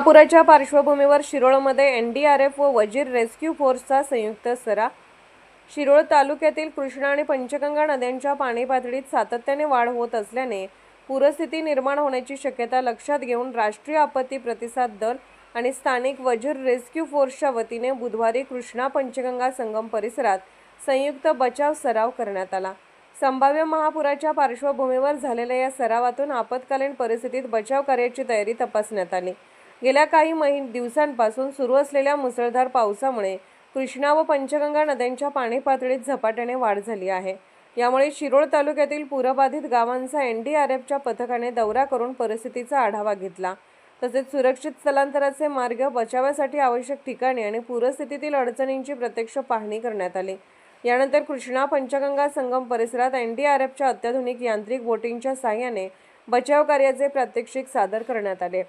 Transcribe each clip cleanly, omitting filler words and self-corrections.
महापुराच्या पार्श्वभूमीवर शिरोळमध्ये एनडीआरएफ व वजीर रेस्क्यू फोर्सचा संयुक्त सराव। शिरोळ तालुक्यातील कृष्णा आणि पंचगंगा नद्यांच्या पाणी पातळीत सातत्याने वाढ होत असल्याने पूरस्थिती निर्माण होण्याची शक्यता लक्षात घेऊन राष्ट्रीय आपत्ती प्रतिसाद दल आणि स्थानिक वजीर रेस्क्यू फोर्सच्या वतीने बुधवारी कृष्णा पंचगंगा संगम परिसरात संयुक्त बचाव सराव करण्यात आला। संभाव्य महापुराच्या पार्श्वभूमीवर झालेल्या या सरावातून आपत्कालीन परिस्थितीत बचाव कार्याची तयारी तपासण्यात आली। गेल्या काही दिवसांपासून सुरू असलेल्या मुसळधार पावसामुळे कृष्णा व पंचगंगा नद्यांच्या पाणी पातळीत झपाट्याने वाढ झाली आहे। यामुळे शिरोळ तालुक्यातील पूरबाधित गावांचा एनडीआरएफच्या पथकाने दौरा करून परिस्थितीचा आढावा घेतला। तसेच सुरक्षित स्थलांतराचे मार्ग, बचावासाठी आवश्यक ठिकाणे आणि पूरस्थितीतील अडचणींची प्रत्यक्ष पाहणी करण्यात आली। यानंतर कृष्णा पंचगंगा संगम परिसरात एनडीआरएफच्या अत्याधुनिक यांत्रिक बोटींच्या साहाय्याने बचाव कार्याचे प्रात्यक्षिक सादर करण्यात आले।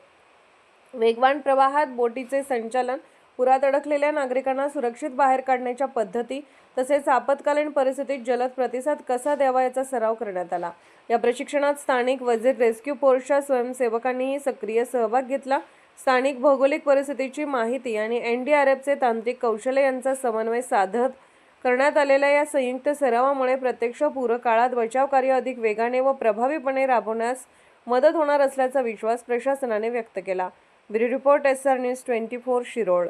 वेगवान प्रवाहात बोटीचे संचालन, पुरात अडकलेल्या नागरिकांना सुरक्षित बाहेर काढण्याच्या पद्धती तसेच आपत्कालीन परिस्थितीत जलद प्रतिसाद कसा द्यावा याचा सराव करण्यात आला। या प्रशिक्षणात स्थानिक वजीर रेस्क्यू फोर्सच्या स्वयंसेवकांनीही सक्रिय सहभाग घेतला। स्थानिक भौगोलिक परिस्थितीची माहिती आणि एनडीआरएफचे तांत्रिक कौशल्य यांचा समन्वय साधत करण्यात आलेल्या या संयुक्त सरावामुळे प्रत्यक्ष पूरकाळात बचाव कार्य अधिक वेगाने व प्रभावीपणे राबवण्यास मदत होणार असल्याचा विश्वास प्रशासनाने व्यक्त केला। Bureau report SR News 24 Shirol.